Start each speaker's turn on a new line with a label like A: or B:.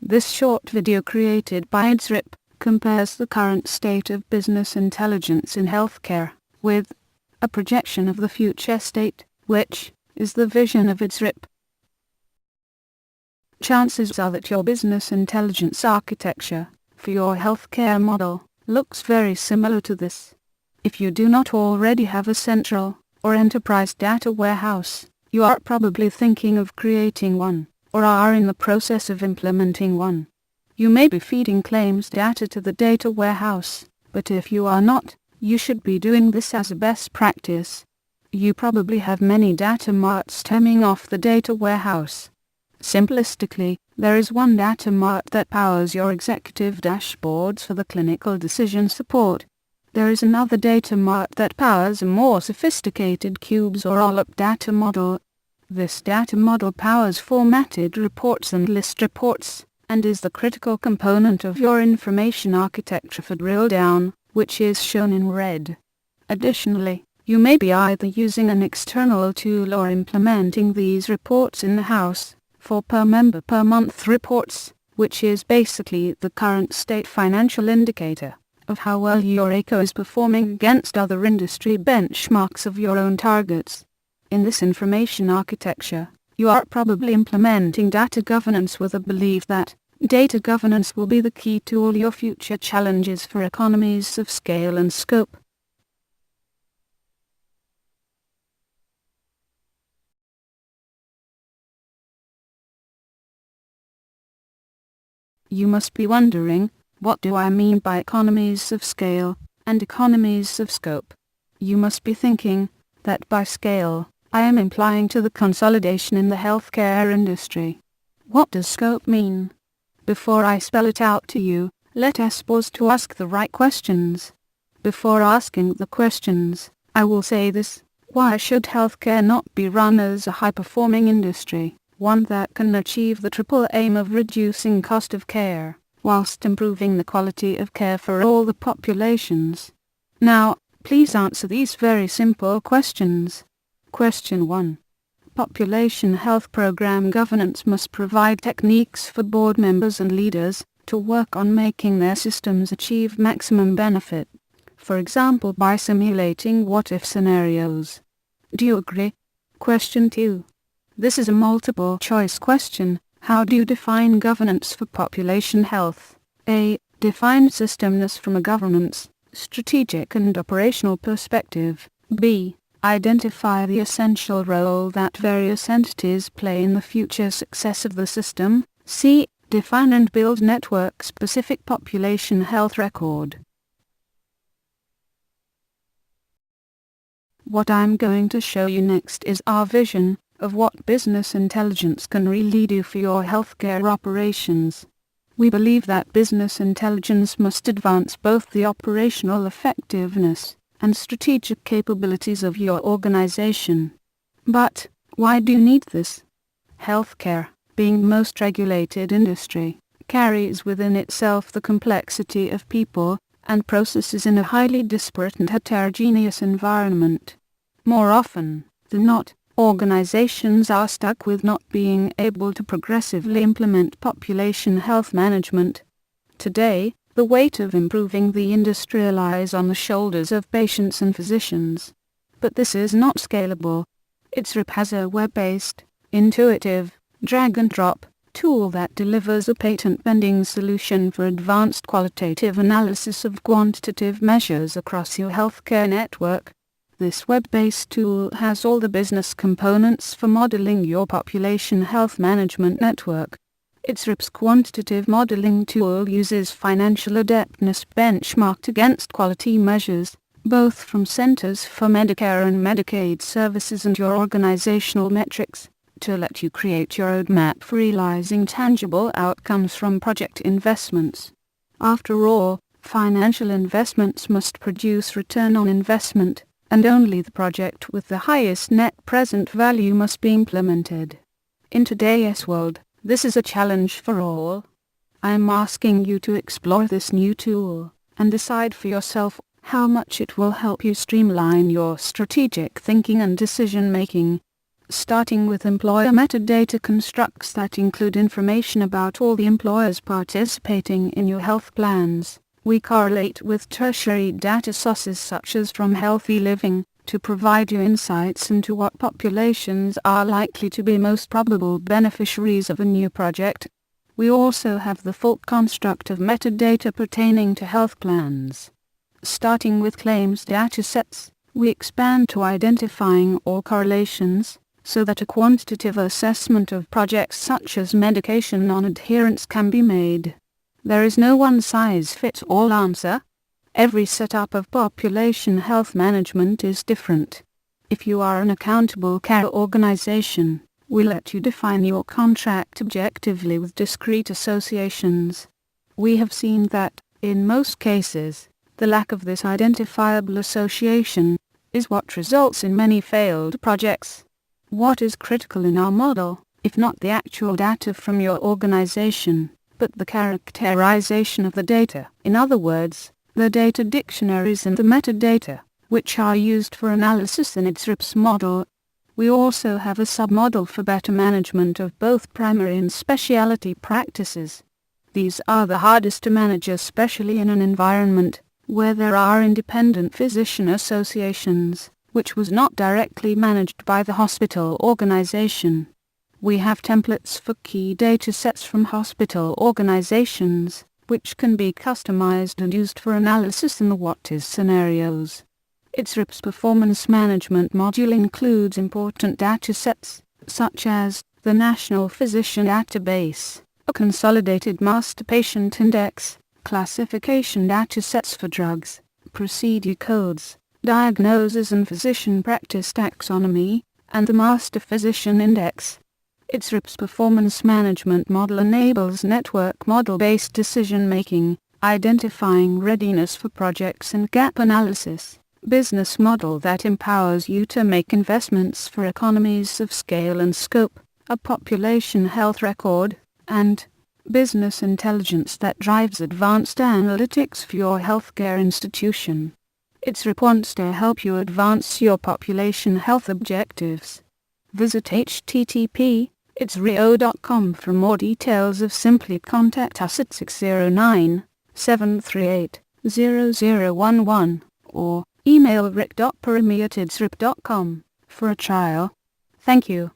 A: This short video created by iDSRIP compares the current state of business intelligence in healthcare with a projection of the future state, which is the vision of iDSRIP. Chances are that your business intelligence architecture for your healthcare model looks very similar to this. If you do not already have a central or enterprise data warehouse, you are probably thinking of creating one, or are in the process of implementing one. You may be feeding claims data to the data warehouse, but if you are not, you should be doing this as a best practice. You probably have many data marts stemming off the data warehouse. Simplistically, there is one data mart that powers your executive dashboards for the clinical decision support. There is another data mart that powers a more sophisticated cubes or all-up data model. This data model powers formatted reports and list reports, and is the critical component of your information architecture for drill down, which is shown in red. Additionally, you may be either using an external tool or implementing these reports in-house for per member per month reports, which is basically the current state financial indicator of how well your ACO is performing against other industry benchmarks of your own targets. In this information architecture, you are probably implementing data governance with a belief that data governance will be the key to all your future challenges for economies of scale and scope. You must be wondering, what do I mean by economies of scale and economies of scope? You must be thinking that by scale, I am implying to the consolidation in the healthcare industry. What does scope mean? Before I spell it out to you, let us pause to ask the right questions. Before asking the questions, I will say this: why should healthcare not be run as a high-performing industry, one that can achieve the triple aim of reducing cost of care, whilst improving the quality of care for all the populations? Now, please answer these very simple questions. Question 1. Population health program governance must provide techniques for board members and leaders to work on making their systems achieve maximum benefit, for example by simulating what-if scenarios. Do you agree? Question 2. This is a multiple choice question. How do you define governance for population health? A. Define systemness from a governance, strategic and operational perspective. B. Identify the essential role that various entities play in the future success of the system. C. Define and build network-specific population health record. What I'm going to show you next is our vision of what business intelligence can really do for your healthcare operations. We believe that business intelligence must advance both the operational effectiveness and strategic capabilities of your organization. But why do you need this? Healthcare, being the most regulated industry, carries within itself the complexity of people and processes in a highly disparate and heterogeneous environment. More often than not, organizations are stuck with not being able to progressively implement population health management. Today, the weight of improving the industry lies on the shoulders of patients and physicians. But this is not scalable. iDSRIP has a web-based, intuitive, drag-and-drop tool that delivers a patent-pending solution for advanced qualitative analysis of quantitative measures across your healthcare network. This web-based tool has all the business components for modeling your population health management network. iDSRIP's quantitative modeling tool uses financial adeptness benchmarked against quality measures, both from Centers for Medicare and Medicaid Services and your organizational metrics, to let you create your roadmap for realizing tangible outcomes from project investments. After all, financial investments must produce return on investment, and only the project with the highest net present value must be implemented. In today's world, this is a challenge for all. I am asking you to explore this new tool, and decide for yourself how much it will help you streamline your strategic thinking and decision-making. starting with employer metadata constructs that include information about all the employers participating in your health plans. We correlate with tertiary data sources such as from Healthy Living to provide you insights into what populations are likely to be most probable beneficiaries of a new project. We also have the full construct of metadata pertaining to health plans. Starting with claims datasets, we expand to identifying all correlations, so that a quantitative assessment of projects such as medication non-adherence can be made. There is no one-size-fits-all answer. Every setup of population health management is different. If you are an accountable care organization, we let you define your contract objectively with discrete associations. We have seen that, in most cases, the lack of this identifiable association is what results in many failed projects. What is critical in our model, if not the actual data from your organization, but the characterization of the data, in other words, the data dictionaries and the metadata, which are used for analysis in iDSRIP's model. We also have a submodel for better management of both primary and specialty practices. These are the hardest to manage, especially in an environment where there are independent physician associations, which was not directly managed by the hospital organization. We have templates for key datasets from hospital organizations, which can be customized and used for analysis in the what-is scenarios. iDSRIP's performance management module includes important datasets, such as the National Physician Database, a consolidated master patient index, classification datasets for drugs, procedure codes, diagnoses and physician practice taxonomy, and the master physician index. iDSRIP's performance management model enables network model-based decision-making, identifying readiness for projects and gap analysis, business model that empowers you to make investments for economies of scale and scope, a population health record, and business intelligence that drives advanced analytics for your healthcare institution. iDSRIP wants to help you advance your population health objectives. Visit http://idsrio.com for more details, or simply contact us at 609-738-0011 or email rick.parimi@idsrip.com for a trial. Thank you.